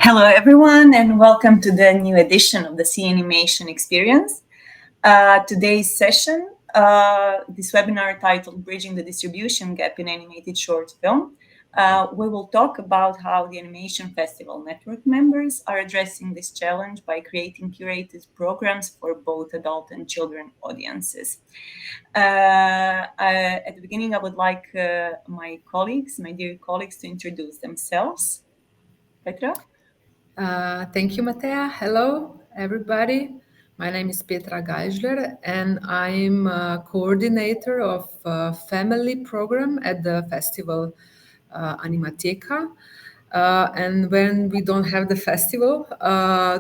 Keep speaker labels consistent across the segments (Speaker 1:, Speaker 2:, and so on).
Speaker 1: Hello, everyone, and welcome to the new edition of the CEE Animation Experience. Today's session, this webinar titled Bridging the Distribution Gap in Animated Short Film, we will talk about how the Animation Festival Network members are addressing this challenge by creating curated programs for both adult and children audiences. At the beginning, I would like my dear colleagues, to introduce themselves. Petra?
Speaker 2: Thank you, Matea. Hello, everybody. My name is Petra Gajžler, and I'm a coordinator of a family program at the festival Animateca. And when we don't have the festival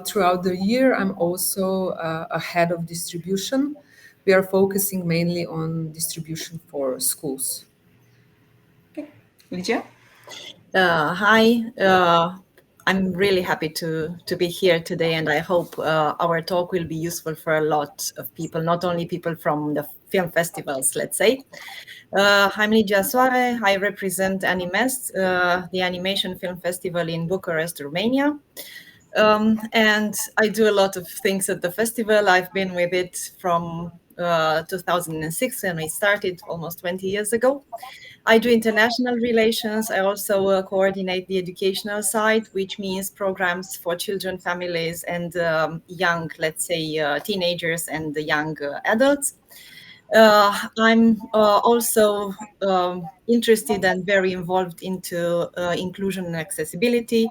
Speaker 2: throughout the year, I'm also a head of distribution. We are focusing mainly on distribution for schools.
Speaker 1: Okay. Ligia?
Speaker 3: Hi. I'm really happy to be here today, and I hope our talk will be useful for a lot of people, not only people from the film festivals, let's say. I'm Ligia Soare. I represent Animest, the Animation Film Festival in Bucharest, Romania. And I do a lot of things at the festival. I've been with it from 2006, when I started almost 20 years ago. I do international relations. I also coordinate the educational side, which means programs for children, families, and young, let's say, teenagers and the young adults. I'm also interested and very involved into inclusion and accessibility.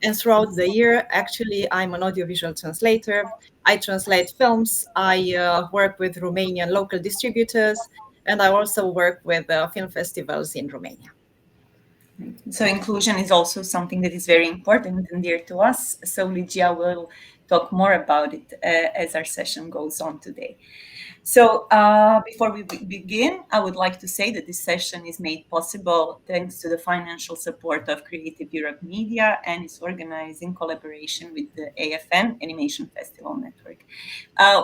Speaker 3: And throughout the year, actually, I'm an audiovisual translator. I translate films. I work with Romanian local distributors. And I also work with film festivals in Romania.
Speaker 1: So inclusion is also something that is very important and dear to us. So Ligia will talk more about it as our session goes on today. So before we begin, I would like to say that this session is made possible thanks to the financial support of Creative Europe Media and is organized in collaboration with the AFN Animation Festival Network.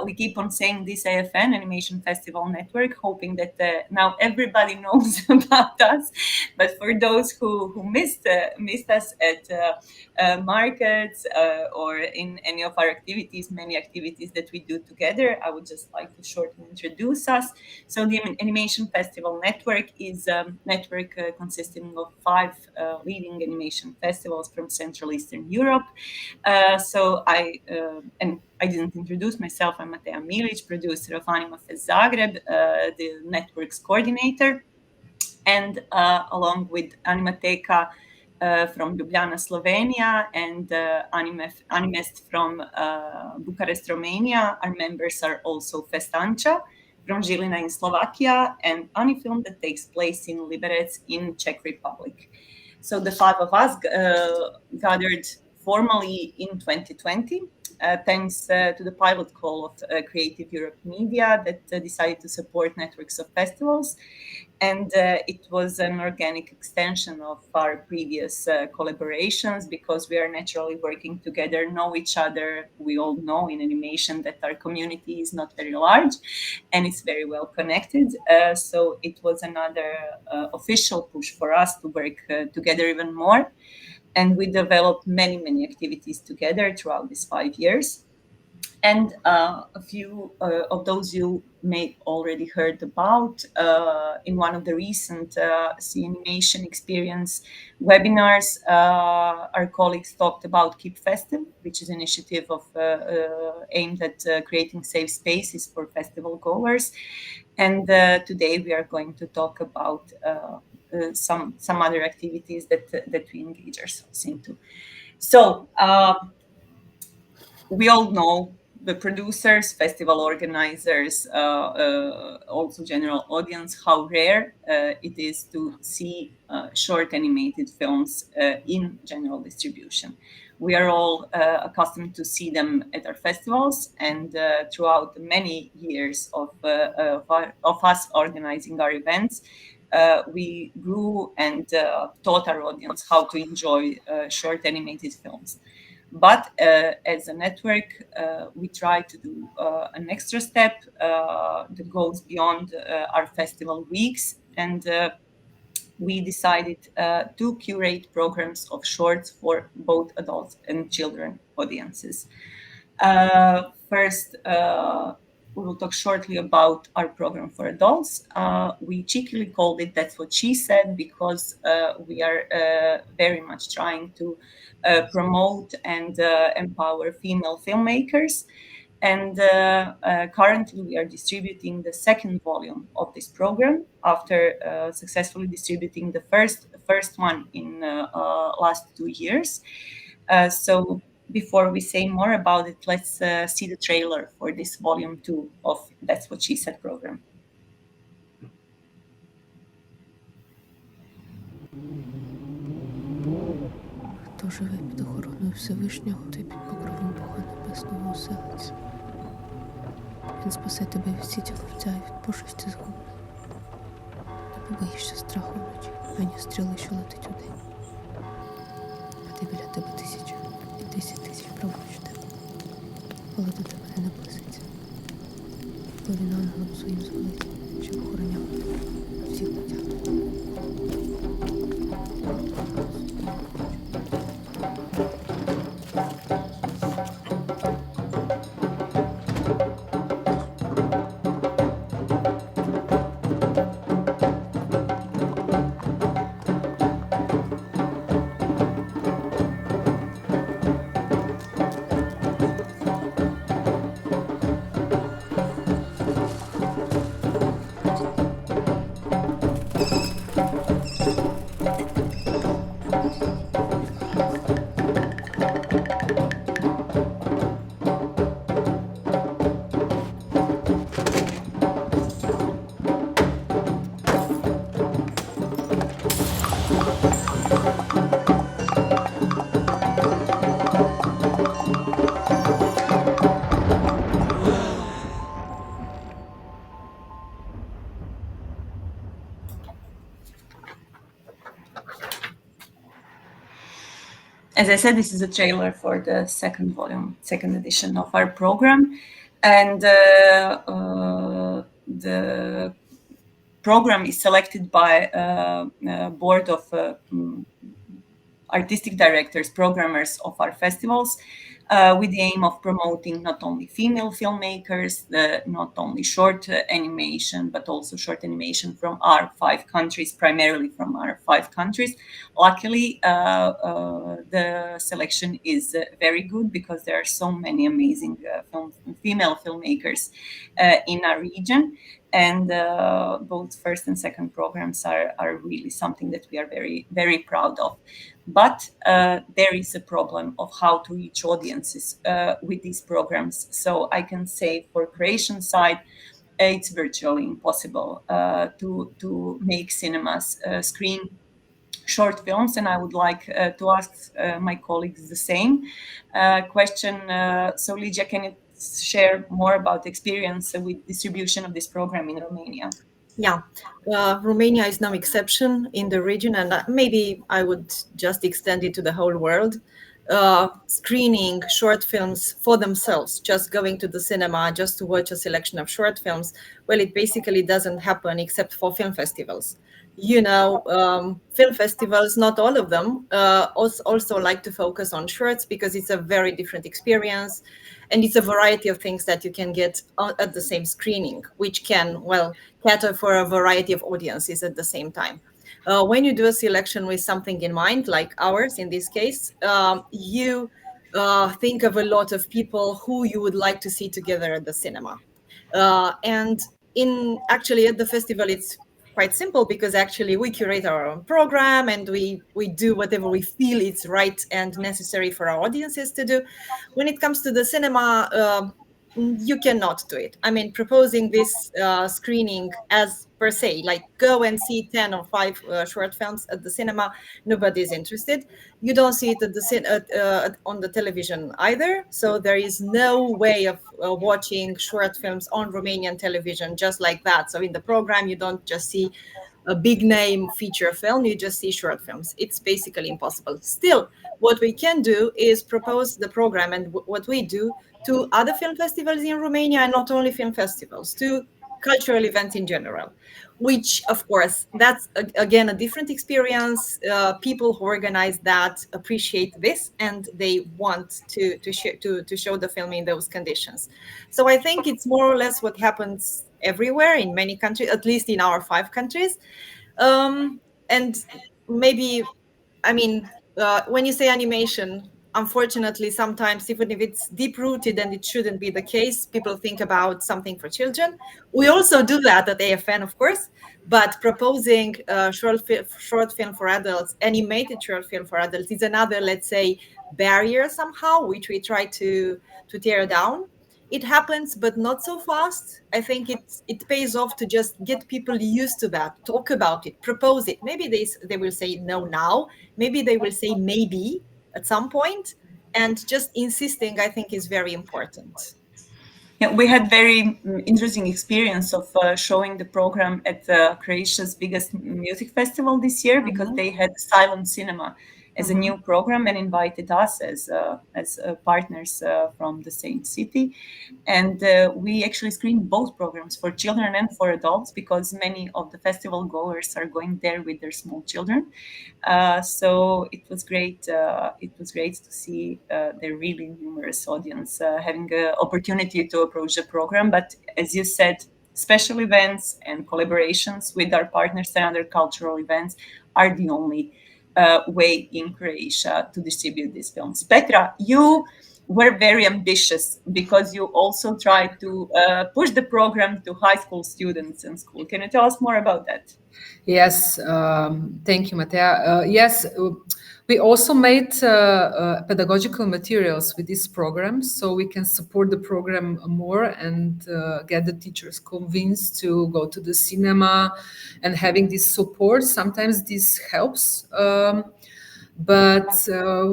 Speaker 1: We keep on saying this AFN Animation Festival Network, hoping that now everybody knows about us. But for those who missed us at markets or in any of our activities, many activities that we do together, I would just like to shortly introduce us. So the Animation Festival Network is a network consisting of 5 leading animation festivals from Central Eastern Europe. And I didn't introduce myself. I'm Matea Milić, producer of Animafest Zagreb, the network's coordinator. And along with Animateca from Ljubljana, Slovenia, and Animest from Bucharest, Romania, our members are also Festanča from Žilina in Slovakia, and Anifilm that takes place in Liberec in Czech Republic. So the 5 of us gathered formally in 2020, thanks to the pilot call of Creative Europe Media that decided to support networks of festivals. And it was an organic extension of our previous collaborations, because we are naturally working together, know each other. We all know in animation that our community is not very large and it's very well connected. So it was another official push for us to work together even more. And we developed many, many activities together throughout these 5 years. And a few of those you may already heard about in one of the recent CEE Animation Experience webinars. Our colleagues talked about Keep Festive, which is an initiative aimed at creating safe spaces for festival goers. And today we are going to talk about some other activities that we engage ourselves into. So we all know the producers, festival organizers, also general audience, how rare it is to see short animated films in general distribution. We are all accustomed to see them at our festivals, and throughout the many years of us organizing our events, we grew and taught our audience how to enjoy short animated films. But as a network, we try to do an extra step that goes beyond our festival weeks, and we decided to curate programs of shorts for both adults and children audiences. First, we will talk shortly about our program for adults. We cheekily called it "That's What She Said" because we are very much trying to promote and empower female filmmakers. And currently, we are distributing the second volume of this program after successfully distributing the first one in last 2 years. So before we say more about it, let's see the trailer for this volume 2 of That's What She Said program.
Speaker 4: Хто живе під охороною Всевишнього, той під покровом Бога Небесного оселиться. Він спасе тебе від сіті ловця і від пошесті згуб. Не побоїшся страху вночі, ані стріли, що летить удень. Паде біля тебе 1000, і 10 000 праворуч тебе. Але до тебе не наблизиться. Бо він ангелом своїм звелить, щоб охороняв тебе на всіх путях.
Speaker 1: As I said, this is a trailer for the second volume, second edition of our program. And the program is selected by a board of artistic directors, programmers of our festivals, with the aim of promoting not only female filmmakers, not only short animation, but also short animation from our 5 countries, primarily from our 5 countries. Luckily, the selection is very good because there are so many amazing female filmmakers in our region. And both first and second programs are really something that we are very, very proud of. But there is a problem of how to reach audiences with these programs. So I can say for Croatian side, it's virtually impossible to make cinemas screen short films. And I would like to ask my colleagues the same question. So Ligia, can you share more about the experience with distribution of this program in Romania?
Speaker 3: Yeah, Romania is no exception in the region, and maybe I would just extend it to the whole world. Screening short films for themselves, just going to the cinema just to watch a selection of short films, well, it basically doesn't happen except for film festivals. You know, film festivals, not all of them, also like to focus on shorts because it's a very different experience. And it's a variety of things that you can get at the same screening, which can, well, cater for a variety of audiences at the same time. When you do a selection with something in mind, like ours in this case, you think of a lot of people who you would like to see together at the cinema. And actually at the festival, it's quite simple because actually we curate our own program and we do whatever we feel is right and necessary for our audiences to do. When it comes to the cinema, you cannot do it. I mean, proposing this screening as per se, like go and see 10 or 5 short films at the cinema, nobody's interested. You don't see it at on the television either. So there is no way of watching short films on Romanian television just like that. So in the program, you don't just see a big name feature film, you just see short films. It's basically impossible. Still, what we can do is propose the program and what we do to other film festivals in Romania, and not only film festivals, to cultural events in general, which of course, that's again a different experience. People who organize that appreciate this and they want to show the film in those conditions. So I think it's more or less what happens everywhere in many countries, at least in our 5 countries. And maybe, I mean, when you say animation, unfortunately, sometimes, even if it's deep rooted and it shouldn't be the case, people think about something for children. We also do that at AFN, of course, but proposing short film for adults, animated short film for adults, is another, let's say, barrier somehow, which we try to tear down. It happens, but not so fast. I think it pays off to just get people used to that, talk about it, propose it. Maybe they will say no now, maybe they will say maybe at some point, and just insisting, I think, is very important.
Speaker 1: Yeah, we had very interesting experience of showing the program at Croatia's biggest music festival this year, because they had silent cinema as a new program and invited us as partners from the same city. And we actually screened both programs for children and for adults, because many of the festival goers are going there with their small children. So it was great. It was great to see the really numerous audience having an opportunity to approach the program. But as you said, special events and collaborations with our partners and other cultural events are the only way in Croatia to distribute these films. Petra, you were very ambitious because you also tried to push the program to high school students in school. Can you tell us more about that?
Speaker 2: Yes, thank you, Matea. Yes, we also made pedagogical materials with this program, so we can support the program more and get the teachers convinced to go to the cinema, and having this support. Sometimes this helps, but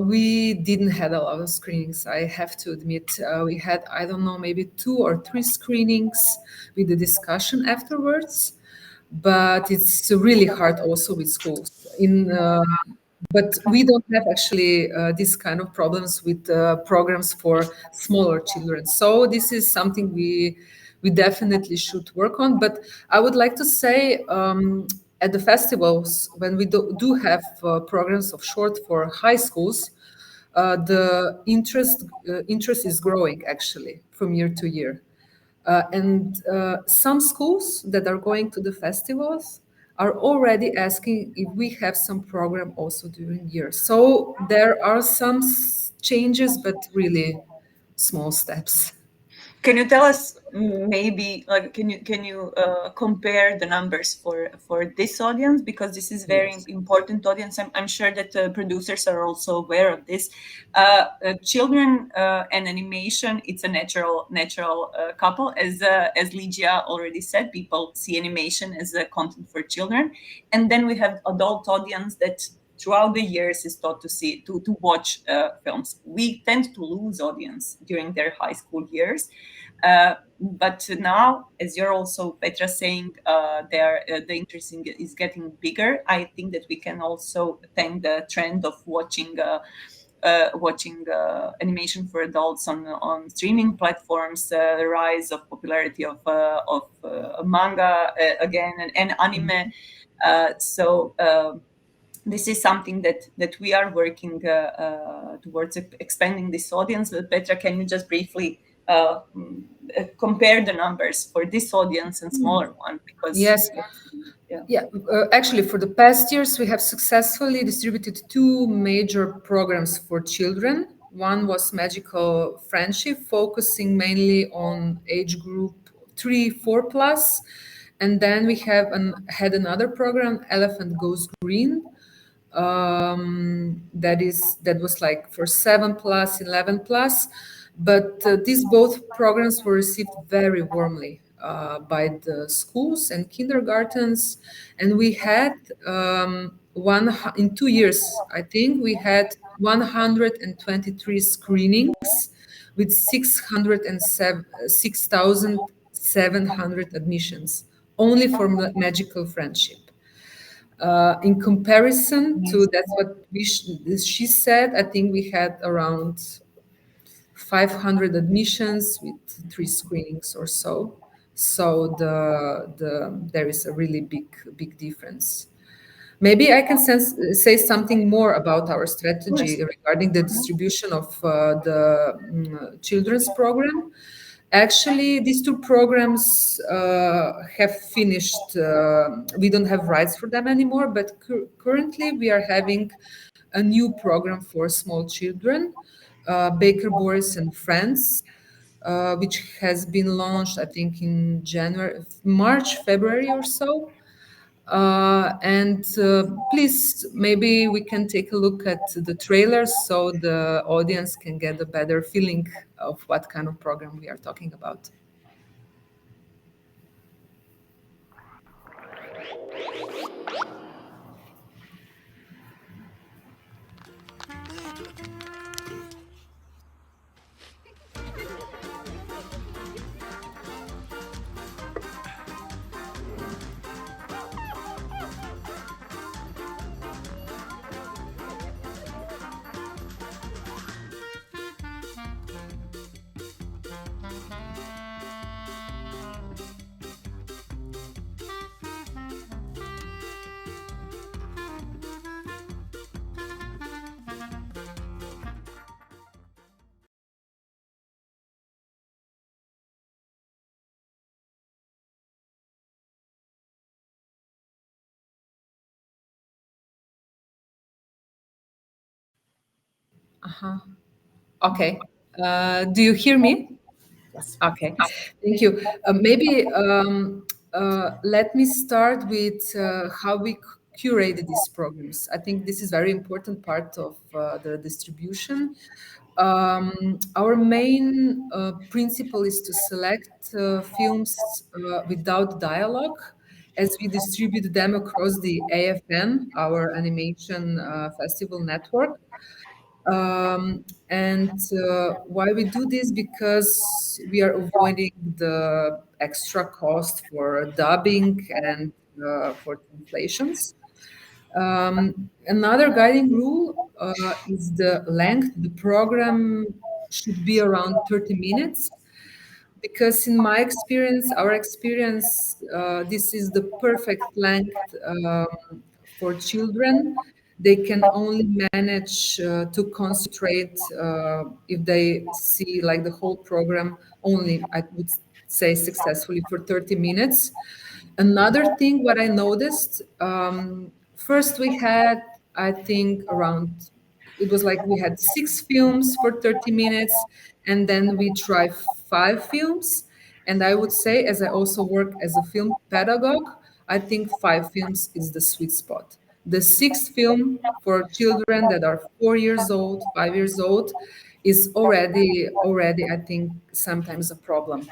Speaker 2: we didn't have a lot of screenings, I have to admit. We had, I don't know, maybe 2 or 3 screenings with the discussion afterwards. But it's really hard also with schools. But we don't have actually this kind of problems with programs for smaller children. So this is something we definitely should work on. But I would like to say, at the festivals, when we do have programs of short for high schools, the interest is growing actually from year to year. And some schools that are going to the festivals are already asking if we have some program also during year. So there are some changes, but really small steps.
Speaker 1: Can you tell us maybe, like, can you compare the numbers for this audience, because this is very important audience. I'm sure that producers are also aware of this. Children and animation, it's a natural couple. As Ligia already said, people see animation as a content for children, and then we have adult audience that throughout the years is taught to watch films. We tend to lose audience during their high school years. But now, as you're also, Petra, saying, the interest is getting bigger. I think that we can also thank the trend of watching animation for adults on streaming platforms, the rise of popularity of manga again, and anime. So this is something that we are working towards expanding this audience. But Petra, can you just briefly compare the numbers for this audience and smaller one? Because
Speaker 2: yes, actually, for the past years, we have successfully distributed 2 major programs for children. One was Magical Friendship, focusing mainly on age group 3-4 plus, and then we have had another program, Elephant Goes Green, that was like for 7 plus, 11 plus. But these both programs were received very warmly by the schools and kindergartens. And we had in 2 years, I think, we had 123 screenings with 6,700 admissions, only for Magical Friendship. In comparison to that's what she said, I think we had around 500 admissions with 3 screenings or so. So there is a really big difference. Maybe I can say something more about our strategy regarding the distribution of the children's program. Actually, these 2 programs have finished. We don't have rights for them anymore, but currently we are having a new program for small children, Baker, Boris, and Friends, which has been launched, I think, in March, February or so. And please, maybe we can take a look at the trailers so the audience can get a better feeling of what kind of program we are talking about. Okay. Do you hear me?
Speaker 3: Yes.
Speaker 2: Okay. Thank you. Maybe let me start with how we curated these programs. I think this is very important part of the distribution. Our main principle is to select films without dialogue, as we distribute them across the AFN, our animation festival network. And why we do this? Because we are avoiding the extra cost for dubbing and for translations. Another guiding rule is the length. The program should be around 30 minutes, because in my experience, our experience, this is the perfect length for children. They can only manage to concentrate if they see like the whole program only, I would say, successfully for 30 minutes. Another thing what I noticed, first we had, I think, around, it was like we had 6 films for 30 minutes, and then we try 5 films. And I would say, as I also work as a film pedagogue, I think 5 films is the sweet spot. The 6th film for children that are 4 years old, 5 years old, is already, I think, sometimes a problem.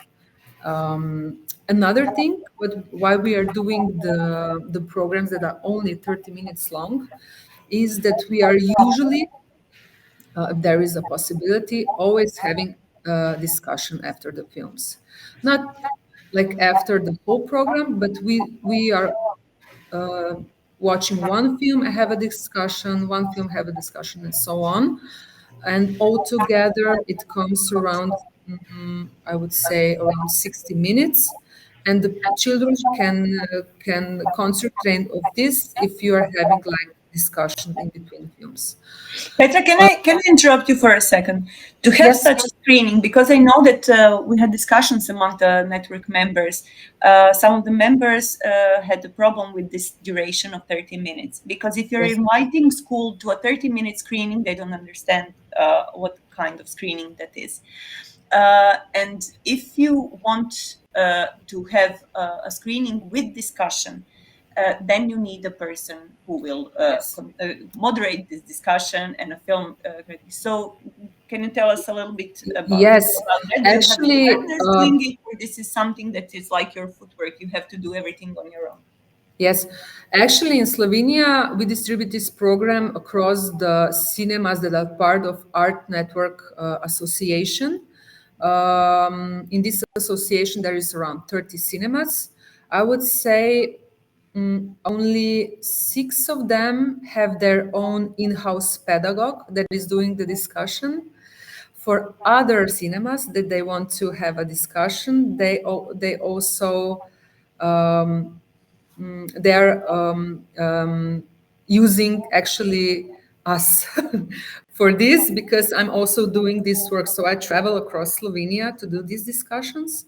Speaker 2: Another thing, why we are doing the programs that are only 30 minutes long, is that we are usually, if there is a possibility, always having a discussion after the films. Not like after the whole program, but we are watching one film, have a discussion, one film, have a discussion, and so on. And altogether, it comes around, I would say, around 60 minutes. And the children can concentrate of this if you are having like discussion in between films.
Speaker 1: Petra, can I interrupt you for a second? To have
Speaker 2: Yes.
Speaker 1: such a screening, because I know that we had discussions among the network members. Some of the members had a problem with this duration of 30 minutes, because if you're
Speaker 2: Yes.
Speaker 1: inviting school to a 30-minute screening, they don't understand what kind of screening that is. And if you want to have a screening with discussion, then you need a person who will moderate this discussion and a film critic. So Can you tell us a little bit about
Speaker 2: Yes,
Speaker 1: that?
Speaker 2: actually,
Speaker 1: Do you have partners doing it, or this is something that is like your footwork? You have to do everything on your own.
Speaker 2: yes, actually in Slovenia, we distribute this program across the cinemas that are part of Art Network Association. In this association, there is around 30 cinemas. I would say only 6 of them have their own in-house pedagogue that is doing the discussion. For other cinemas that they want to have a discussion, they also they're using actually us for this, because I'm also doing this work. So I travel across Slovenia to do these discussions.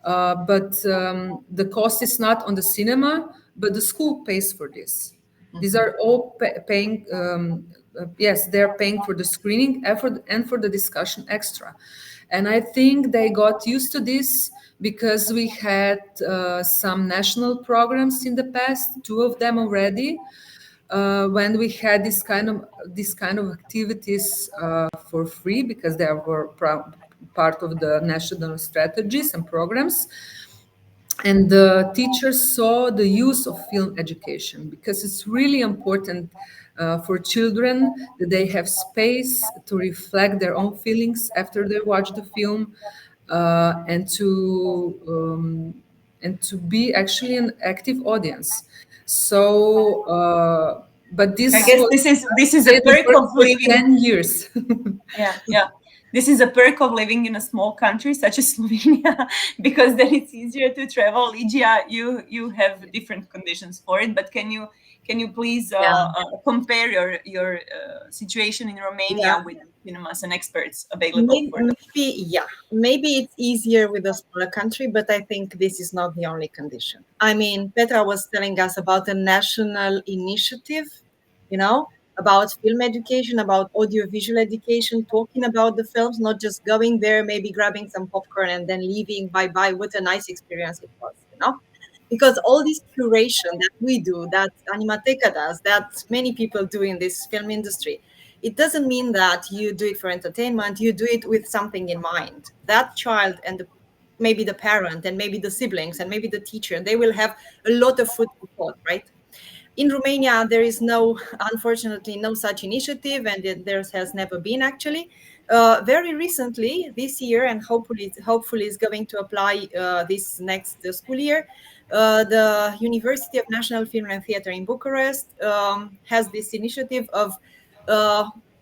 Speaker 2: But the cost is not on the cinema, but the school pays for this. These are all paying, yes, they're paying for the screening and for the discussion extra. And I think they got used to this because we had some national programs in the past, 2 of them already, when we had this kind of activities for free, because they were part of the national strategies and programs. And the teachers saw the use of film education, because it's really important for children that they have space to reflect their own feelings after they watch the film, and to be actually an active audience. So, but this
Speaker 1: I guess this is a perk of living
Speaker 2: 10 years.
Speaker 1: Yeah. This is a perk of living in a small country such as Slovenia, because then it's easier to travel. Ligia, you have different conditions for it, but can you please compare your situation in Romania with cinemas and experts available for them?
Speaker 3: Maybe it's easier with a smaller country, but I think this is not the only condition. I mean, Petra was telling us about a national initiative, about film education, about audiovisual education, talking about the films, not just going there, maybe grabbing some popcorn and then leaving, bye-bye, what a nice experience it was, Because all this curation that we do, that Animateca does, that many people do in this film industry, it doesn't mean that you do it for entertainment, you do it with something in mind. That child and maybe the parent and maybe the siblings and maybe the teacher, they will have a lot of food for thought, right? In Romania, there is unfortunately, no such initiative, and there has never been actually. Very recently, this year, and hopefully is going to apply this next school year, the University of National Film and Theatre in Bucharest has this initiative of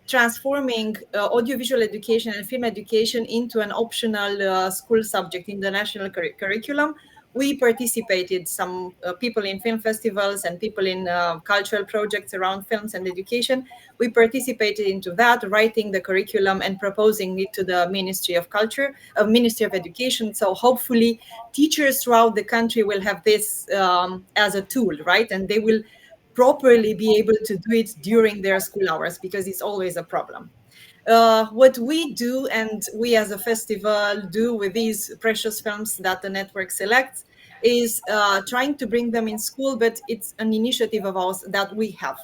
Speaker 3: transforming audiovisual education and film education into an optional school subject in the national curriculum. We participated, some people in film festivals and people in cultural projects around films and education. We participated into that, writing the curriculum and proposing it to the Ministry of Culture, Ministry of Education. So hopefully teachers throughout the country will have this as a tool, right? And they will properly be able to do it during their school hours, because it's always a problem. What we do, and we as a festival do with these precious films that the network selects, is trying to bring them in school, but it's an initiative of ours that we have.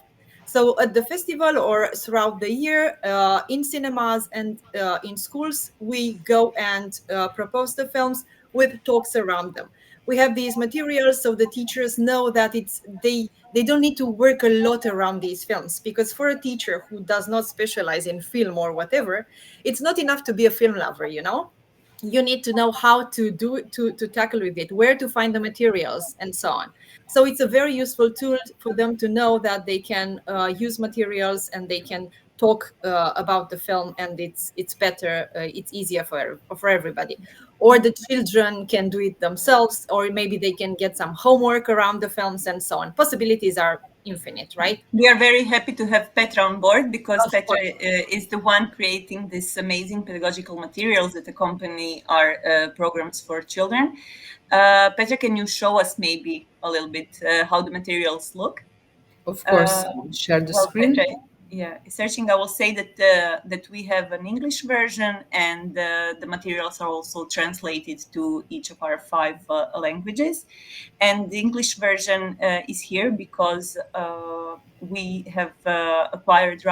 Speaker 3: So at the festival or throughout the year, in cinemas and in schools, we go and propose the films with talks around them. We have these materials so the teachers know that they don't need to work a lot around these films, because for a teacher who does not specialize in film or whatever, it's not enough to be a film lover, you need to know how to tackle with it, where to find the materials, and so on. So it's a very useful tool for them to know that they can use materials and they can talk about the film, and it's better, it's easier for everybody. Or the children can do it themselves, or maybe they can get some homework around the films and so on. Possibilities are infinite, right?
Speaker 1: We are very happy to have Petra on board, because Petra is the one creating these amazing pedagogical materials that accompany our programs for children. Petra, can you show us maybe a little bit how the materials look?
Speaker 2: Of course, share the screen.
Speaker 1: Petra, searching, I will say that that we have an English version, and the materials are also translated to each of our 5 languages. And the English version is here because we have acquired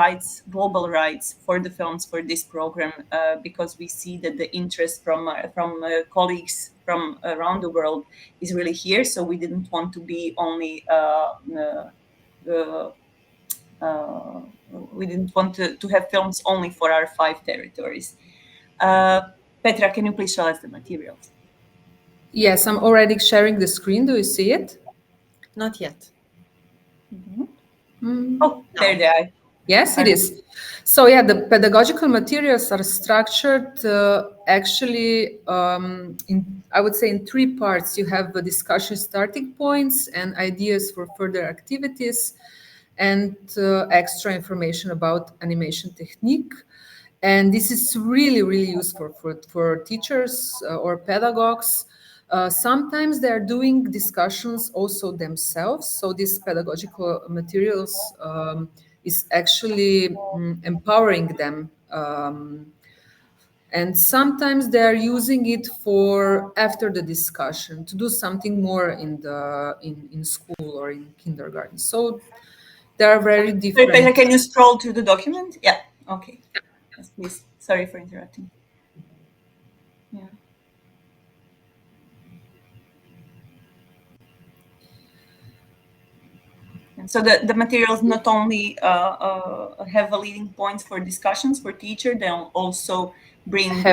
Speaker 1: global rights for the films for this program, because we see that the interest from colleagues from around the world is really here. So we didn't want to be only we didn't want to have films only for our 5 territories. Petra, can you please show us the materials?
Speaker 2: Yes, I'm already sharing the screen. Do you see it?
Speaker 3: Not yet.
Speaker 1: Oh, there they are.
Speaker 2: Yes, it is. So yeah, the pedagogical materials are structured actually I would say in 3 parts. You have the discussion starting points and ideas for further activities, and extra information about animation technique. And this is really, really useful for teachers or pedagogues. Sometimes they're doing discussions also themselves. So these pedagogical materials is actually empowering them. And sometimes they're using it for after the discussion to do something more in school or in kindergarten. So they are very different.
Speaker 1: Petra, can you scroll through the document? Yeah. Okay. Yes, please. Sorry for interrupting. Yeah. And so the materials not only have a leading points for discussions for teacher, they'll also bring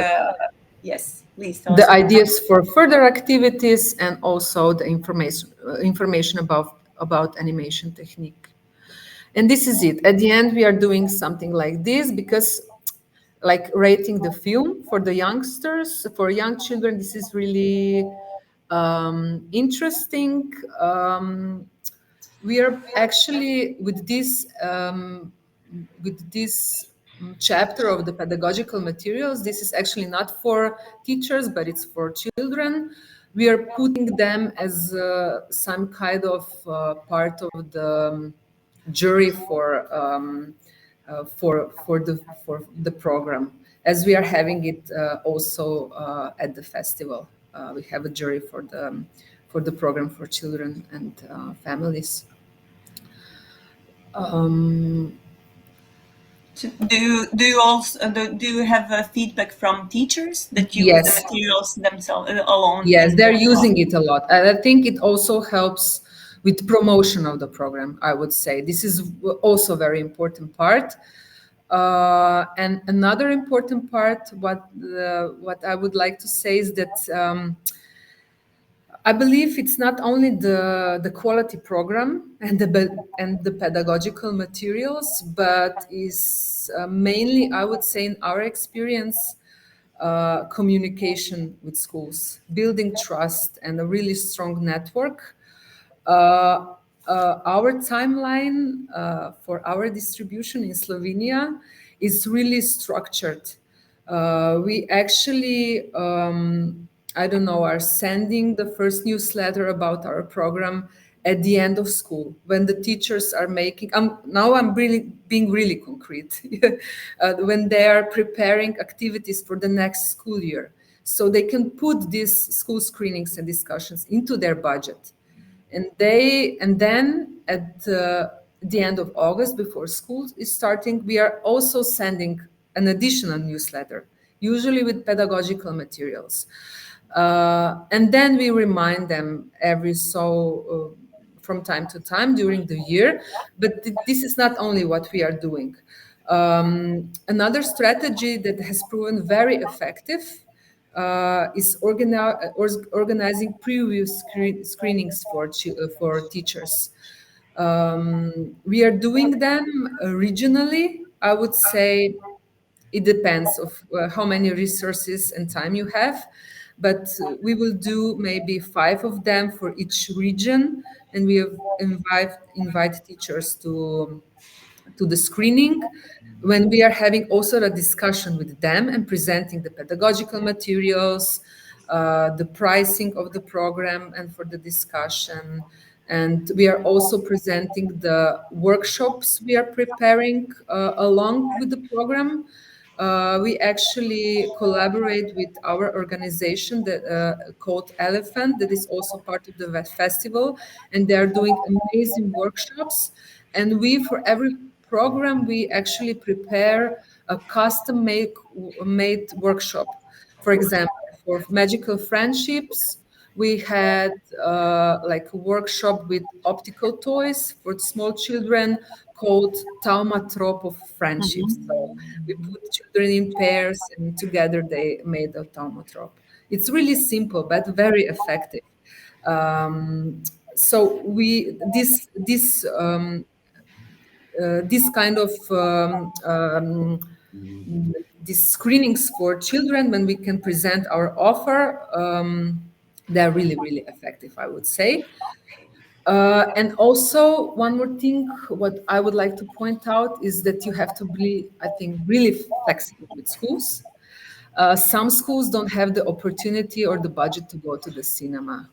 Speaker 1: yes, please tell
Speaker 2: the
Speaker 1: us
Speaker 2: ideas for further activities and also the information about animation technique. And this is it. At the end, we are doing something like this because, like rating the film for the youngsters, for young children, this is really interesting. We are actually with this chapter of the pedagogical materials. This is actually not for teachers, but it's for children. We are putting them as some kind of part of the jury for the program, as we are having it also at the festival. We have a jury for the program for children and families.
Speaker 1: Do you also do you have feedback from teachers that use
Speaker 2: Yes.
Speaker 1: the materials themselves alone?
Speaker 2: Yes, they're using it a lot. And I think it also helps with promotion of the program, I would say. This is also a very important part. And another important part, what I would like to say is that I believe it's not only the quality program and the pedagogical materials, but is mainly, I would say, in our experience, communication with schools, building trust and a really strong network. Our timeline for our distribution in Slovenia is really structured. We actually, I don't know, are sending the first newsletter about our program at the end of school when the teachers are making, now I'm really being really concrete, when they are preparing activities for the next school year. So they can put these school screenings and discussions into their budget. And then at the end of August, before school is starting, we are also sending an additional newsletter, usually with pedagogical materials. And then we remind them from time to time during the year. But this is not only what we are doing. Another strategy that has proven very effective is organizing previous screenings for teachers. We are doing them regionally. I would say it depends of how many resources and time you have, but we will do maybe 5 of them for each region, and we have invite teachers to the screening, when we are having also a discussion with them and presenting the pedagogical materials, the pricing of the program and for the discussion, And we are also presenting the workshops we are preparing along with the program. We actually collaborate with our organization that called Elephant, that is also part of the festival, and they are doing amazing workshops. And we, for every program, we actually prepare a custom made workshop. For example, for magical friendships, we had like a workshop with optical toys for small children called Taumatrope of Friendship. So we put children in pairs and together they made a Taumatrope. It's really simple but very effective. So we this kind of these screenings for children when we can present our offer, they're really, really effective, I would say. And also, one more thing, what I would like to point out is that you have to be, I think, really flexible with schools. Some schools don't have the opportunity or the budget to go to the cinema.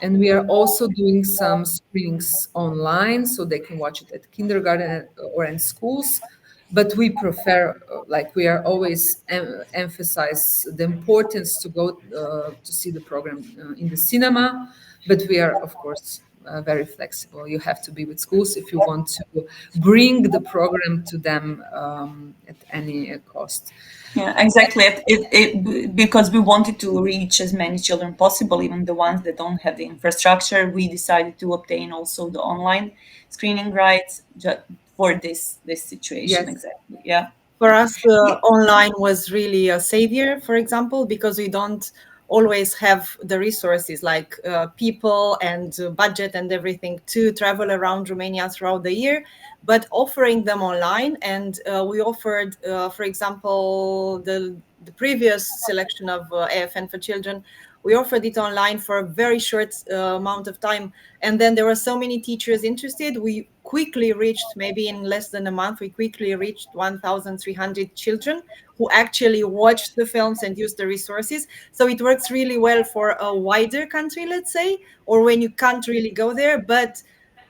Speaker 2: And we are also doing some screenings online so they can watch it at kindergarten or in schools. But we prefer, like we are always emphasize the importance to go to see the program in the cinema. But we are, of course, very flexible. You have to be with schools if you want to bring the program to them at any cost.
Speaker 1: Yeah, exactly. Because we wanted to reach as many children possible, even the ones that don't have the infrastructure. We decided to obtain also the online screening rights for this situation.
Speaker 2: Yes.
Speaker 1: Exactly. Yeah.
Speaker 3: For us, online was really a savior, for example, because we don't always have the resources like people and budget and everything to travel around Romania throughout the year, but offering them online. And we offered, for example, the previous selection of AFN for children, we offered it online for a very short amount of time. And then there were so many teachers interested. We quickly reached, maybe in less than a month, we quickly reached 1,300 children who actually watched the films and used the resources. So it works really well for a wider country, let's say, or when you can't really go there. But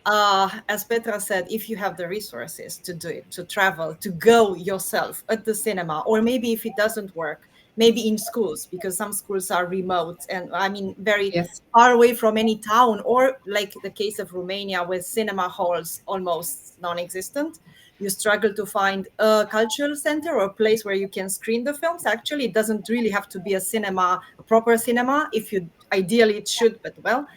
Speaker 3: as Petra said, if you have the resources to do it, to travel, to go yourself at the cinema, or maybe if it doesn't work, maybe in schools, because some schools are remote and I mean very
Speaker 2: Yes.
Speaker 3: far away from any town, or like the case of Romania with cinema halls almost non-existent. You struggle to find a cultural center or a place where you can screen the films. Actually, it doesn't really have to be a cinema, a proper cinema. If you ideally it should, but well,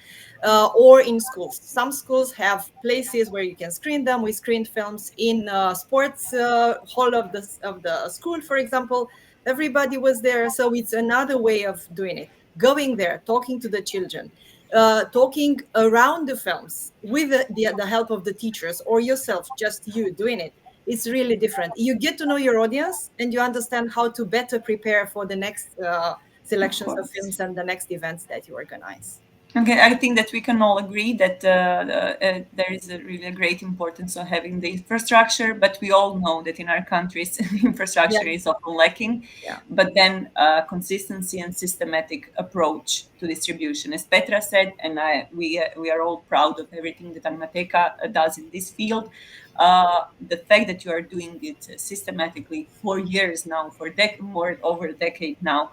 Speaker 3: or in schools. Some schools have places where you can screen them. We screened films in sports hall of the school, for example. Everybody was there, so it's another way of doing it. Going there, talking to the children, talking around the films with the help of the teachers or yourself, just you doing it. It's really different. You get to know your audience and you understand how to better prepare for the next selections of films and the next events that you organize.
Speaker 1: Okay, I think that we can all agree that there is a really great importance of having the infrastructure, but we all know that in our countries, infrastructure is often lacking.
Speaker 3: Yeah.
Speaker 1: But then consistency and systematic approach to distribution, as Petra said, and we are all proud of everything that Animateka does in this field. The fact that you are doing it systematically for years now, for more over a decade now,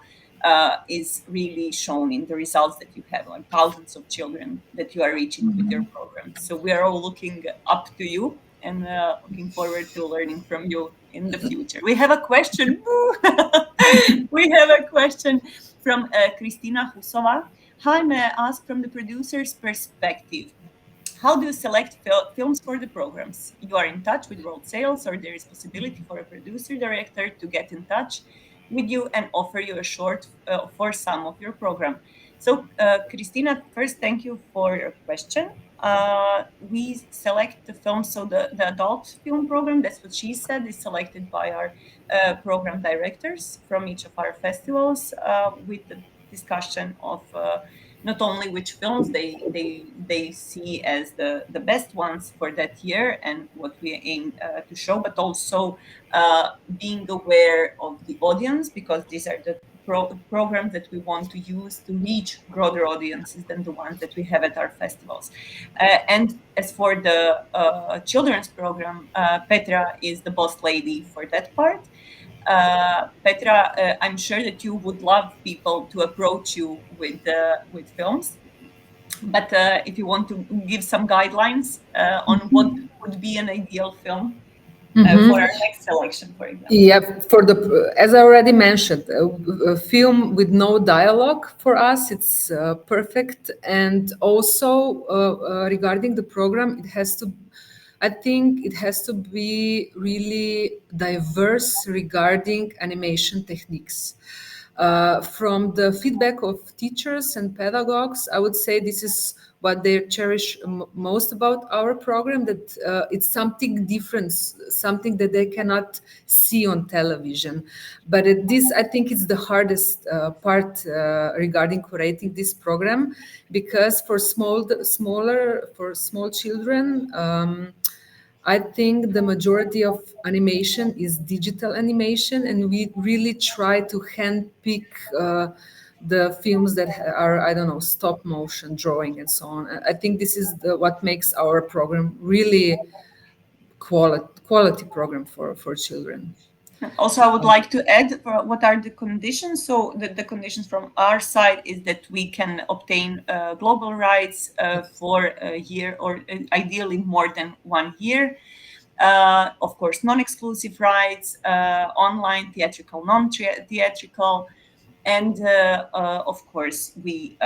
Speaker 1: is really shown in the results that you have, like thousands of children that you are reaching with your program. So we are all looking up to you and looking forward to learning from you in the future. We have a question. We have a question from Kristina Husova. Hi, may I ask from the producer's perspective, how do you select films for the programs? You are in touch with World Sales, or there is possibility for a producer director to get in touch with you and offer you a short for some of your program. So, Christina, first, thank you for your question. We select the film, so the adult film program, that's what she said, is selected by our program directors from each of our festivals with the discussion of not only which films they see as the best ones for that year and what we aim to show, but also being aware of the audience, because these are the programs that we want to use to reach broader audiences than the ones that we have at our festivals. And as for the children's program, Petra is the boss lady for that part. Petra, I'm sure that you would love people to approach you with films. But if you want to give some guidelines on what would be an ideal film for our next selection, for example.
Speaker 2: Yeah, as I already mentioned, a film with no dialogue for us, it's perfect. And also regarding the program, I think it has to be really diverse regarding animation techniques. From the feedback of teachers and pedagogues, I would say this is what they cherish most about our program, that it's something different, something that they cannot see on television. But this, I think, is the hardest part regarding curating this program, because for small children, I think the majority of animation is digital animation, and we really try to handpick the films that are, I don't know, stop motion drawing and so on. I think this is what makes our program really quality program for children.
Speaker 1: Also, I would like to add what are the conditions. So the conditions from our side is that we can obtain global rights for a year, or ideally more than 1 year. Of course, non-exclusive rights, online, theatrical, non-theatrical. And of course, we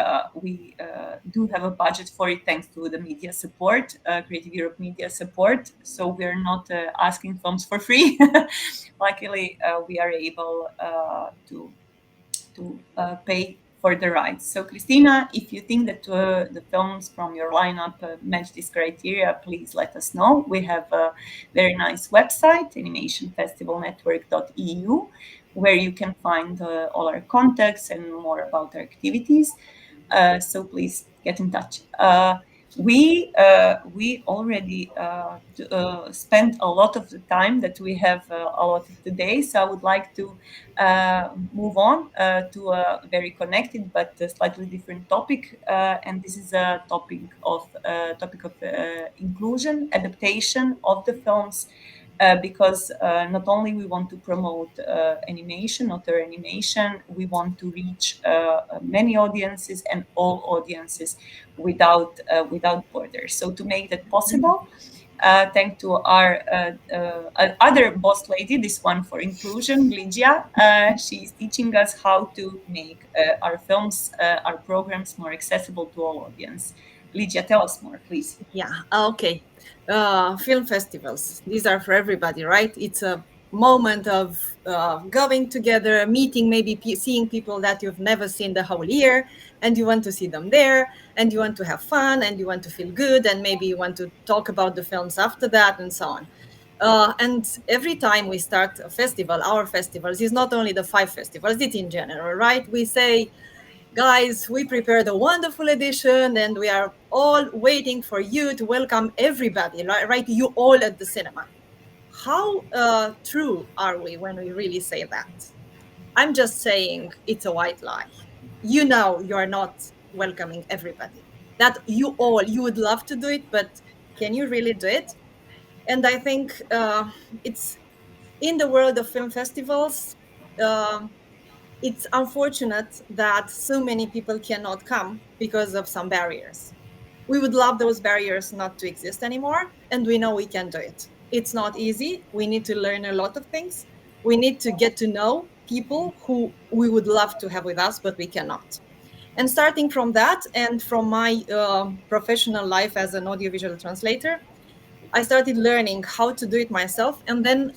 Speaker 1: do have a budget for it thanks to the media support, Creative Europe media support. So we're not asking films for free. Luckily, we are able to pay for the rights. So Christina, if you think that the films from your lineup match this criteria, please let us know. We have a very nice website, animationfestivalnetwork.eu, where you can find all our contacts and more about our activities. So please get in touch. We already spent a lot of the time that we have allotted today, so I would like to move on to a very connected but slightly different topic, and this is a topic of inclusion, adaptation of the films. Because not only we want to promote animation, author animation, we want to reach many audiences and all audiences without borders. So to make that possible, thanks to our other boss lady, this one for inclusion, Ligia, she's teaching us how to make our films, our programs more accessible to all audience. Ligia, tell us more, please.
Speaker 3: Yeah, okay. Film festivals, these are for everybody, right? It's a moment of going together, meeting, maybe seeing people that you've never seen the whole year, and you want to see them there, and you want to have fun, and you want to feel good, and maybe you want to talk about the films after that, and so on. And every time we start a festival, our festivals is not only the 5 festivals, it's in general, right? We say, guys, we prepared a wonderful edition and we are all waiting for you to welcome everybody, right? You all at the cinema. How true are we when we really say that? I'm just saying it's a white lie. You know you are not welcoming everybody. That you would love to do it, but can you really do it? And I think it's in the world of film festivals, it's unfortunate that so many people cannot come because of some barriers. We would love those barriers not to exist anymore, and we know we can do it. It's not easy. We need to learn a lot of things. We need to get to know people who we would love to have with us, but we cannot. And starting from that, and from my professional life as an audiovisual translator, I started learning how to do it myself. And then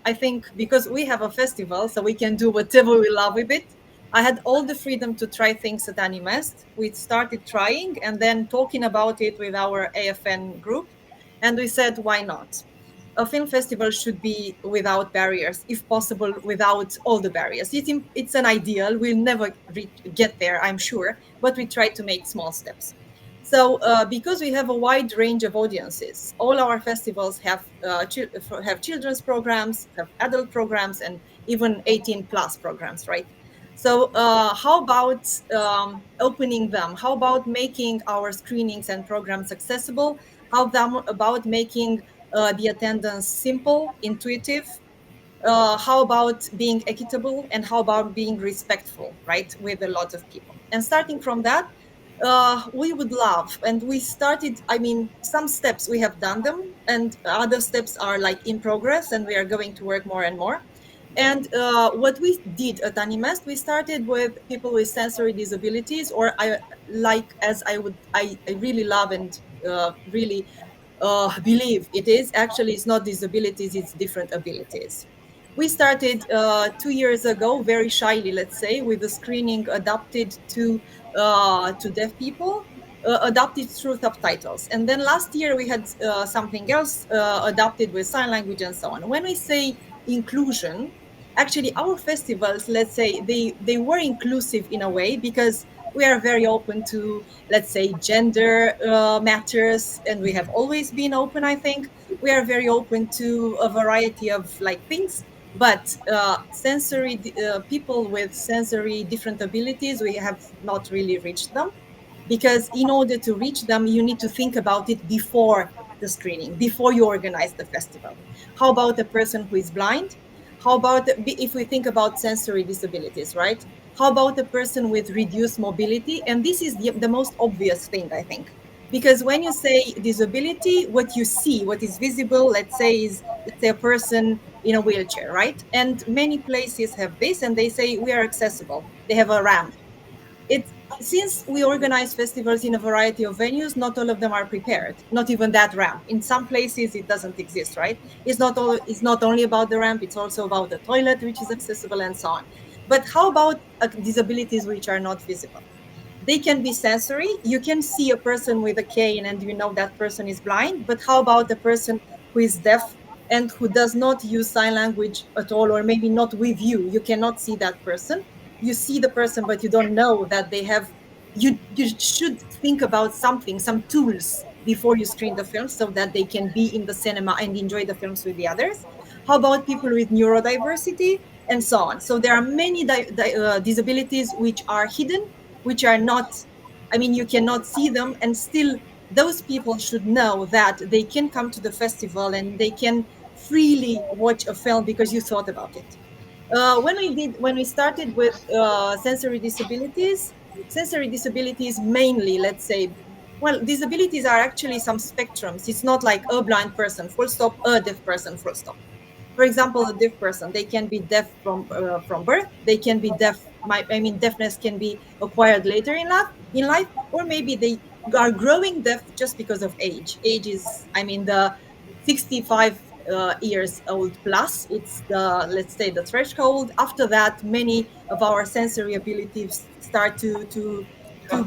Speaker 3: I think because we have a festival, so we can do whatever we love with it, I had all the freedom to try things at Animest. We started trying and then talking about it with our AFN group. And we said, why not? A film festival should be without barriers, if possible, without all the barriers. It's an ideal. We'll never get there, I'm sure, but we try to make small steps. So because we have a wide range of audiences, all our festivals have children's programs, have adult programs, and even 18 plus programs, right? So how about opening them? How about making our screenings and programs accessible? About making the attendance simple, intuitive? How about being equitable, and how about being respectful, right, with a lot of people? And starting from that, we would love, and we started, I mean, some steps we have done them, and other steps are like in progress, and we are going to work more and more. And what we did at Animest, we started with people with sensory disabilities, or I really love and really believe it is. Actually, it's not disabilities, it's different abilities. We started 2 years ago, very shyly, let's say, with a screening adapted to deaf people, adapted through subtitles. And then last year we had something else adapted with sign language and so on. When we say inclusion, actually our festivals, let's say, they were inclusive in a way, because we are very open to, let's say, gender matters, and we have always been open. I think we are very open to a variety of like things, but sensory people with sensory different abilities, we have not really reached them, because in order to reach them, you need to think about it before the screening, before you organize the festival. How about a person who is blind? How about if we think about sensory disabilities, right? How about a person with reduced mobility? And this is the most obvious thing, I think, because when you say disability, what you see, what is visible, let's say, is, let's say, a person in a wheelchair, right? And many places have this, and they say we are accessible. They have a ramp. It's, since we organize festivals in a variety of venues, not all of them are prepared, not even that ramp. In some places it doesn't exist, right? It's not only about the ramp, it's also about the toilet, which is accessible, and so on. But how about disabilities which are not visible? They can be sensory. You can see a person with a cane and you know that person is blind, but how about a person who is deaf and who does not use sign language at all, or maybe not with you? You cannot see that person. You see the person, but you don't know that they have. You should think about something, some tools before you screen the films, so that they can be in the cinema and enjoy the films with the others. How about people with neurodiversity and so on? So there are many disabilities which are hidden, which are not, I mean, you cannot see them, and still those people should know that they can come to the festival and they can freely watch a film because you thought about it. When we started with sensory disabilities mainly, let's say, well, disabilities are actually some spectrums. It's not like a blind person, full stop, a deaf person, full stop. For example, a deaf person, they can be deaf from birth. They can be deaf. I mean, deafness can be acquired later in life, or maybe they are growing deaf just because of age. Age is, I mean, the 65 years old plus. It's the, let's say, the threshold. After that, many of our sensory abilities start to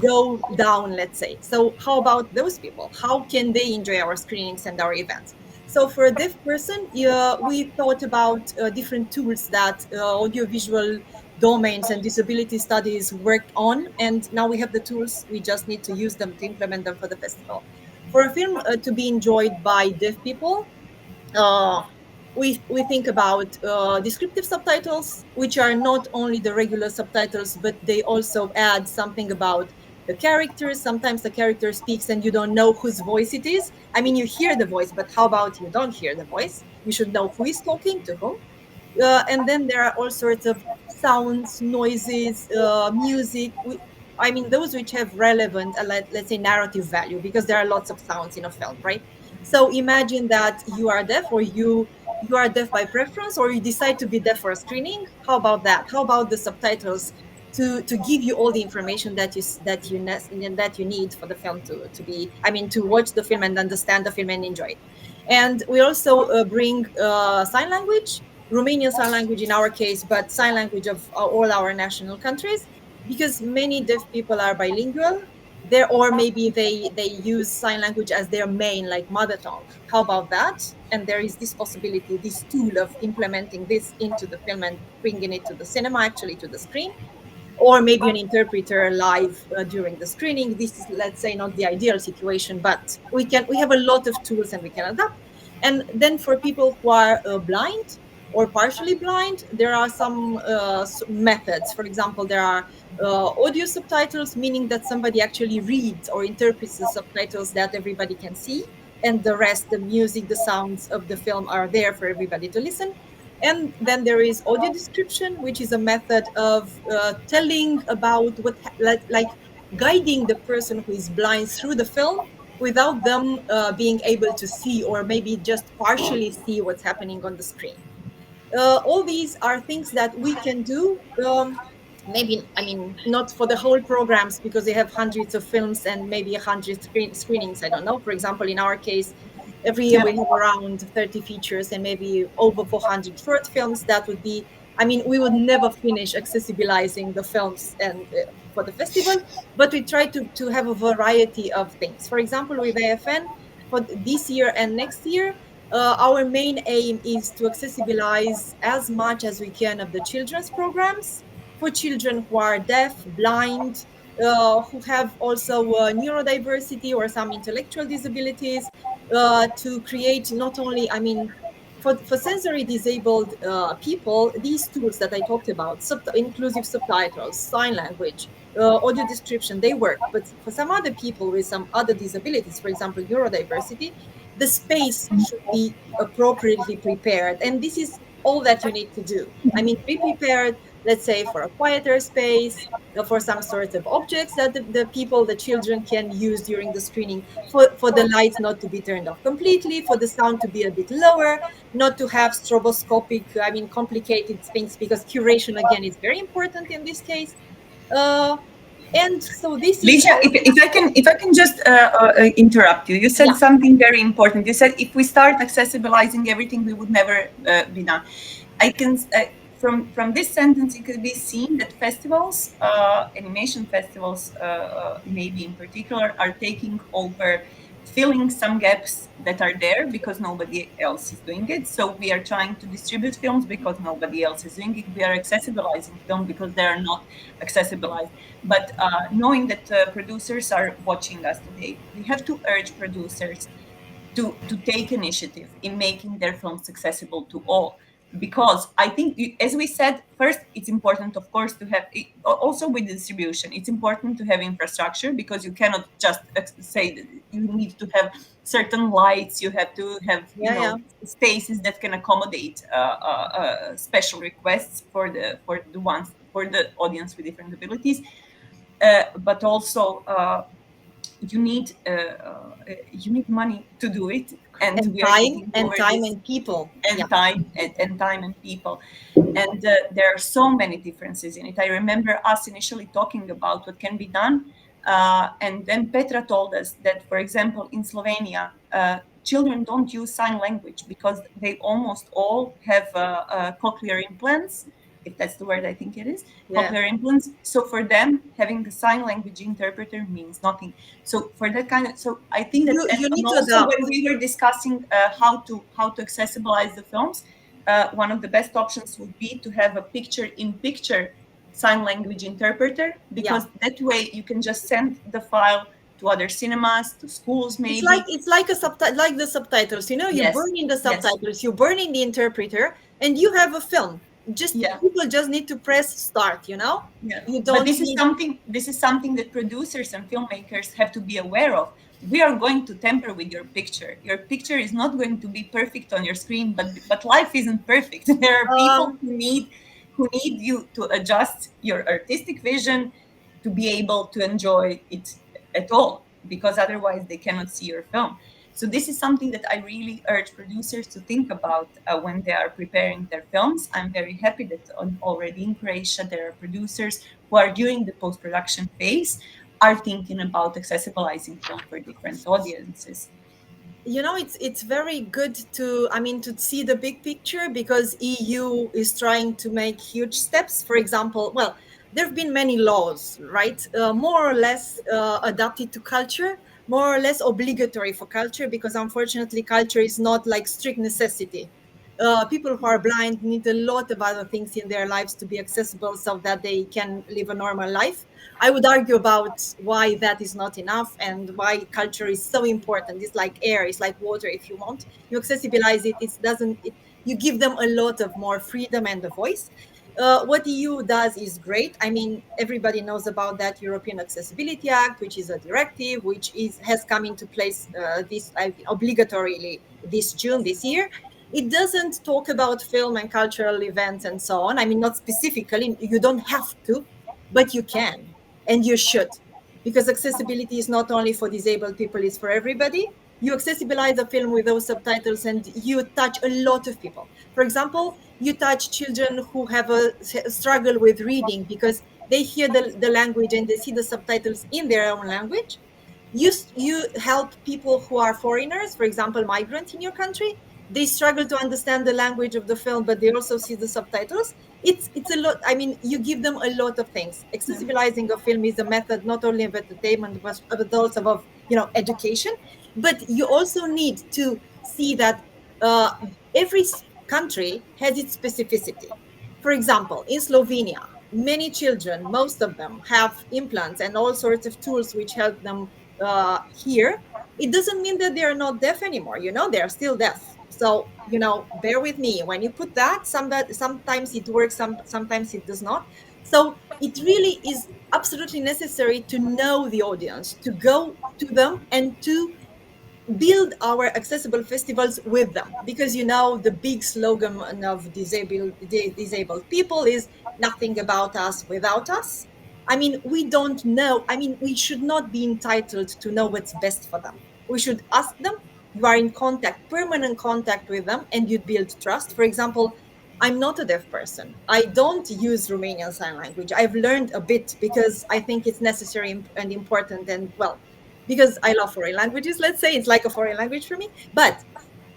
Speaker 3: go down, let's say. So how about those people? How can they enjoy our screenings and our events? So for a deaf person, we thought about different tools that audiovisual domains and disability studies worked on, and now we have the tools. We just need to use them to implement them for the festival. For a film to be enjoyed by deaf people, uh, we think about descriptive subtitles, which are not only the regular subtitles, but they also add something about the characters. Sometimes the character speaks and you don't know whose voice it is. I mean, you hear the voice, but how about you don't hear the voice? You should know who is talking to whom. And then there are all sorts of sounds, noises, music. I mean, those which have relevant, let's say, narrative value, because there are lots of sounds in a film, right? So imagine that you are deaf, or you are deaf by preference, or you decide to be deaf for a screening. How about that? How about the subtitles to give you all the information that you need for the film to be, I mean, to watch the film and understand the film and enjoy it. And we also bring sign language, Romanian sign language in our case, but sign language of all our national countries, because many deaf people are bilingual there, or maybe they use sign language as their main, like, mother tongue. How about that? And there is this possibility, this tool of implementing this into the film and bringing it to the cinema, actually to the screen, or maybe an interpreter live during the screening. This is, let's say, not the ideal situation, but we have a lot of tools and we can adapt. And then for people who are blind, or partially blind, there are some methods. For example, there are audio subtitles, meaning that somebody actually reads or interprets the subtitles that everybody can see, and the rest, the music, the sounds of the film are there for everybody to listen. And then there is audio description, which is a method of telling about what, like guiding the person who is blind through the film without them being able to see, or maybe just partially see what's happening on the screen. All these are things that we can do. Maybe, I mean, not for the whole programs, because they have hundreds of films and maybe 100 screenings. I don't know. For example, in our case, every year we have around 30 features and maybe over 400 short films. That would be, I mean, we would never finish accessibilizing the films and for the festival, but we try to have a variety of things. For example, with AFN, for this year and next year, our main aim is to accessibilize as much as we can of the children's programs for children who are deaf, blind, who have also neurodiversity or some intellectual disabilities, to create not only, I mean, for sensory disabled people, these tools that I talked about, inclusive subtitles, sign language, audio description, they work. But for some other people with some other disabilities, for example, neurodiversity, the space should be appropriately prepared. And this is all that you need to do. I mean, be prepared, let's say, for a quieter space, for some sort of objects that the people, the children can use during the screening, for the lights not to be turned off completely, for the sound to be a bit lower, not to have stroboscopic, I mean, complicated things, because curation, again, is very important in this case. And so this is
Speaker 1: Ligia, if I can just interrupt you. You said something very important. You said if we start accessibilizing everything, we would never be done. I can from this sentence, it could be seen that festivals, animation festivals, maybe in particular, are taking over, filling some gaps that are there because nobody else is doing it. So we are trying to distribute films because nobody else is doing it. We are accessibilizing film because they are not accessibilized. But knowing that producers are watching us today, we have to urge producers to take initiative in making their films accessible to all. Because I think, as we said, first, it's important, of course, to have, also with distribution, it's important to have infrastructure, because you cannot just say that you need to have certain lights, you have to have, spaces that can accommodate special requests for the audience with different abilities. But also, you need money to do it, and
Speaker 3: time and people,
Speaker 1: time and people, and there are so many differences in it. I remember us initially talking about what can be done, and then Petra told us that, for example, in Slovenia, children don't use sign language because they almost all have cochlear implants, if that's the word, I think it is, cochlear implants. So for them, having a sign language interpreter means nothing. So for that kind of, so I think that,
Speaker 3: you need
Speaker 1: also
Speaker 3: to adapt.
Speaker 1: when we were discussing how to accessibilize the films, one of the best options would be to have a picture-in-picture sign language interpreter, because that way you can just send the file to other cinemas, to schools, maybe.
Speaker 3: It's like like the subtitles, you know, you burn in the subtitles, you burn in the interpreter, and you have a film. People just need to press start, you know. You don't.
Speaker 1: But this is something that producers and filmmakers have to be aware of. We are going to tamper with your picture. Your picture is not going to be perfect on your screen, but life isn't perfect. There are people who need you to adjust your artistic vision to be able to enjoy it at all, because otherwise they cannot see your film. So this is something that I really urge producers to think about when they are preparing their films. I'm very happy that already in Croatia there are producers who are, during the post-production phase, are thinking about accessibilizing film for different audiences.
Speaker 3: You know, it's very good to see the big picture, because EU is trying to make huge steps. For example, well, there have been many laws, right? More or less adapted to culture, more or less obligatory for culture, because unfortunately culture is not like strict necessity. People who are blind need a lot of other things in their lives to be accessible so that they can live a normal life. I would argue about why that is not enough and why culture is so important. It's like air, it's like water. If you want, you accessibilize it. you give them a lot of more freedom and a voice. What EU does is great. I mean, everybody knows about that European Accessibility Act, which is a directive, which has come into place obligatorily this June this year. It doesn't talk about film and cultural events and so on. I mean, not specifically, you don't have to, but you can and you should, because accessibility is not only for disabled people, it's for everybody. You accessibilize a film with those subtitles and you touch a lot of people. For example, you touch children who have a struggle with reading because they hear the language and they see the subtitles in their own language. You help people who are foreigners, for example, migrants in your country. They struggle to understand the language of the film, but they also see the subtitles. It's a lot. I mean, you give them a lot of things. Accessibilizing a film is a method not only of entertainment, but also of education. But you also need to see that every country has its specificity. For example, in Slovenia, many children, most of them, have implants and all sorts of tools which help them hear. It doesn't mean that they are not deaf anymore. They are still deaf. So, bear with me. When you put that, sometimes it works, sometimes it does not. So it really is absolutely necessary to know the audience, to go to them and to build our accessible festivals with them, because the big slogan of disabled people is nothing about us without us. I mean, we don't know. I mean, we should not be entitled to know what's best for them. We should ask them. You are in contact, permanent contact with them, and you build trust. For example, I'm not a deaf person. I don't use Romanian Sign Language. I've learned a bit because I think it's necessary and important, and because I love foreign languages, let's say. It's like a foreign language for me. But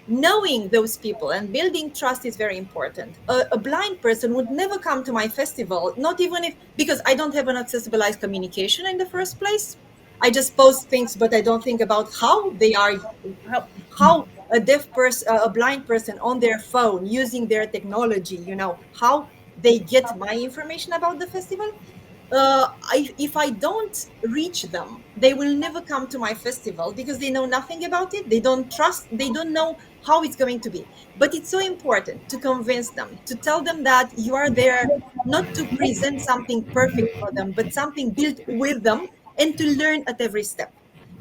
Speaker 3: knowing those people and building trust is very important. A blind person would never come to my festival, not even because I don't have an accessibilized communication in the first place. I just post things, but I don't think about how a blind person on their phone using their technology, how they get my information about the festival. If I don't reach them, they will never come to my festival because they know nothing about it. They don't trust, they don't know how it's going to be. But it's so important to convince them, to tell them that you are there not to present something perfect for them, but something built with them, and to learn at every step.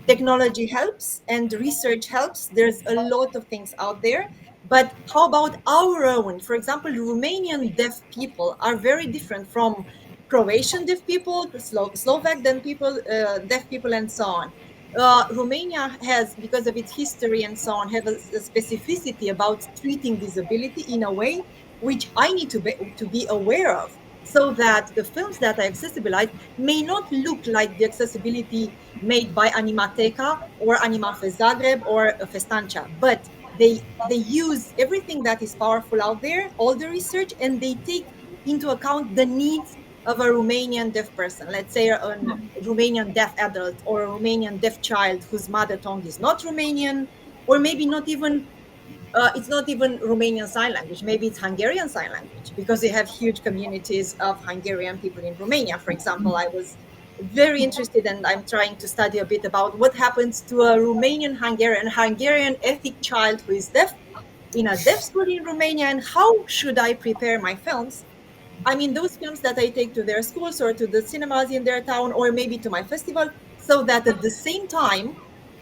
Speaker 3: Technology helps and research helps. There's a lot of things out there. But how about our own? For example, Romanian deaf people are very different from Croatian deaf people, Slovak deaf people, and so on. Romania has, because of its history and so on, have a specificity about treating disability in a way which I need to be aware of, so that the films that I accessibilize may not look like the accessibility made by Animateca or Animafest Zagreb or Festanca, but they use everything that is powerful out there, all the research, and they take into account the needs of a Romanian deaf person, let's say a Romanian deaf adult or a Romanian deaf child whose mother tongue is not Romanian, or maybe not even it's not even Romanian Sign Language. Maybe it's Hungarian Sign Language, because they have huge communities of Hungarian people in Romania. For example, I was very interested, and I'm trying to study a bit about what happens to a Hungarian ethnic child who is deaf in a deaf school in Romania, and how should I prepare my films? I mean, those films that I take to their schools or to the cinemas in their town, or maybe to my festival, so that at the same time,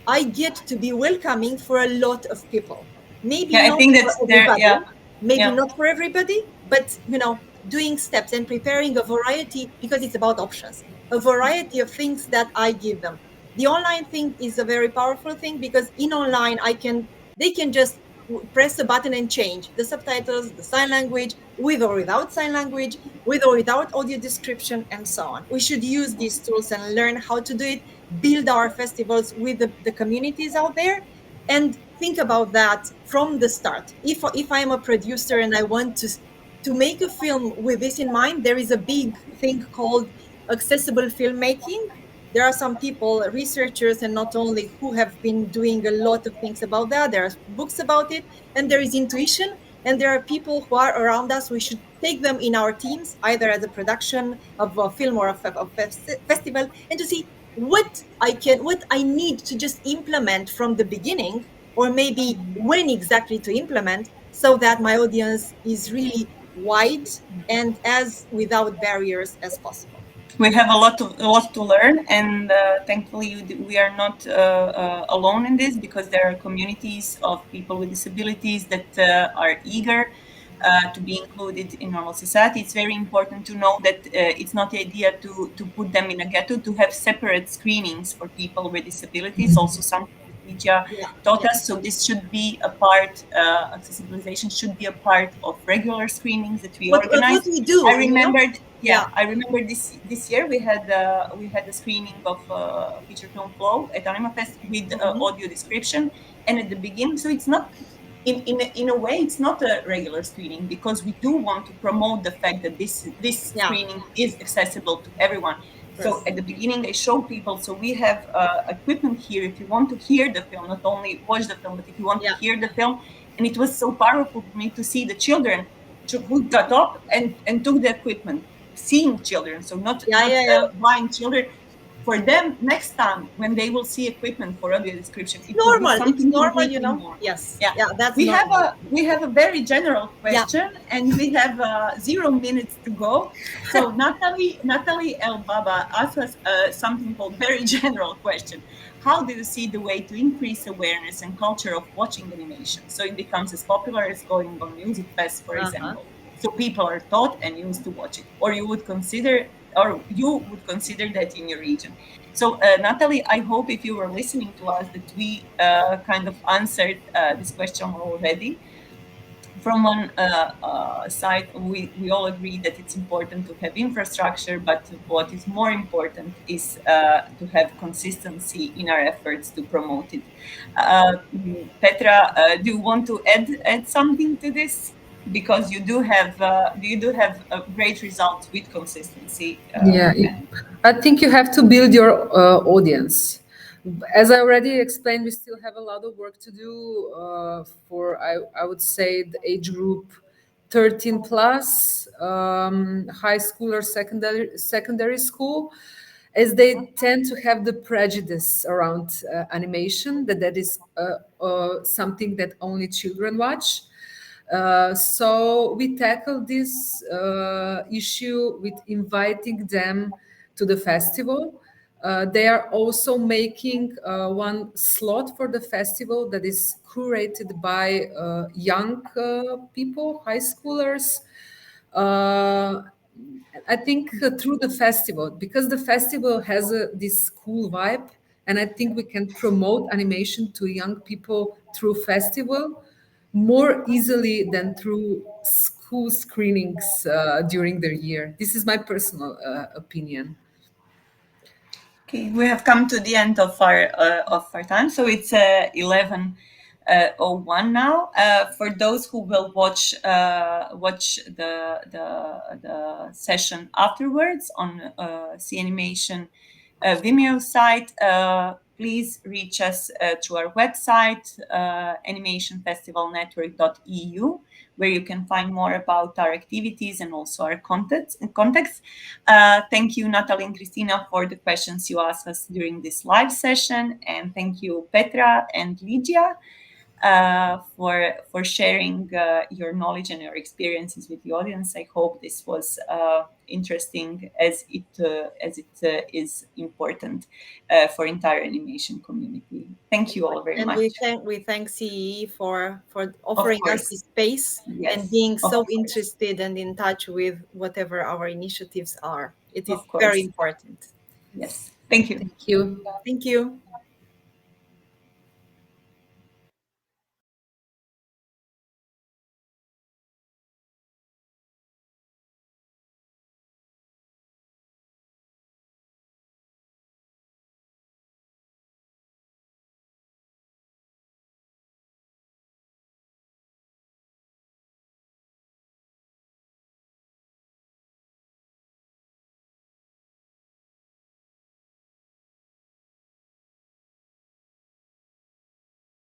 Speaker 3: I get to be welcoming for a lot of people. Maybe not for everybody, not for everybody, but doing steps and preparing a variety, because it's about options, a variety of things that I give them. The online thing is a very powerful thing, because in online they can just press a button and change the subtitles, the sign language, with or without sign language, with or without audio description, and so on. We should use these tools and learn how to do it, build our festivals with the communities out there, and think about that from the start. If I'm a producer and I want to make a film with this in mind, there is a big thing called accessible filmmaking. There are some people, researchers, and not only, who have been doing a lot of things about that. There are books about it, and there is intuition, and there are people who are around us. We should take them in our teams, either as a production of a film or a festival, and to see what I need to just implement from the beginning, or maybe when exactly to implement, so that my audience is really wide and as without barriers as possible.
Speaker 1: We have a lot to learn, and thankfully we are not alone in this, because there are communities of people with disabilities that are eager to be included in normal society. It's very important to know that it's not the idea to put them in a ghetto, to have separate screenings for people with disabilities. Also something that Ligia taught us. So this should be a part, accessibilization should be a part of regular screenings that we organize.
Speaker 3: What we do,
Speaker 1: I remembered. I remember this year we had a screening of feature film Flow at Animafest with audio description, and at the beginning, so it's not in a way it's not a regular screening, because we do want to promote the fact that this screening is accessible to everyone. Yes. So at the beginning, I show people. So we have equipment here. If you want to hear the film, not only watch the film, but if you want to hear the film, and it was so powerful for me to see the children who got up and took the equipment. Seeing children, so not blind children. For them, next time when they will see equipment for audio description,
Speaker 3: it's normal, you know. More. Yes, that's
Speaker 1: we have a very general question, and we have 0 minutes to go. So Natalie Elbaba asked us something called very general question. How do you see the way to increase awareness and culture of watching animation, so it becomes as popular as going on music fest, for example? So people are taught and used to watch it, or you would consider that in your region. So Natalie, I hope if you were listening to us that we kind of answered this question already. From one side, we all agree that it's important to have infrastructure, but what is more important is to have consistency in our efforts to promote it. Petra, do you want to add something to this? Because you do have great results with consistency.
Speaker 2: I think you have to build your audience. As I already explained, we still have a lot of work to do for, I would say, the age group 13 plus, high school or secondary school, as they tend to have the prejudice around animation, that is something that only children watch. So we tackle this issue with inviting them to the festival. They are also making one slot for the festival that is curated by young people, high schoolers. I think through the festival, because the festival has this cool vibe, and I think we can promote animation to young people through festival more easily than through school screenings during the year. This is my personal opinion.
Speaker 1: Okay, we have come to the end of our time, so it's 11:01 now. For those who will watch the session afterwards on CEE Animation Vimeo site, please reach us through our website, animationfestivalnetwork.eu, where you can find more about our activities and also our contacts. Thank you, Natalie and Christina, for the questions you asked us during this live session. And thank you, Petra and Ligia, for sharing your knowledge and your experiences with the audience. I hope this was interesting, as it is important for entire animation community. Thank you all very much.
Speaker 3: And we thank CEE for offering us this space and being so interested and in touch with whatever our initiatives are. It is very important.
Speaker 1: Yes. Thank you.
Speaker 2: Thank you.
Speaker 3: Thank you.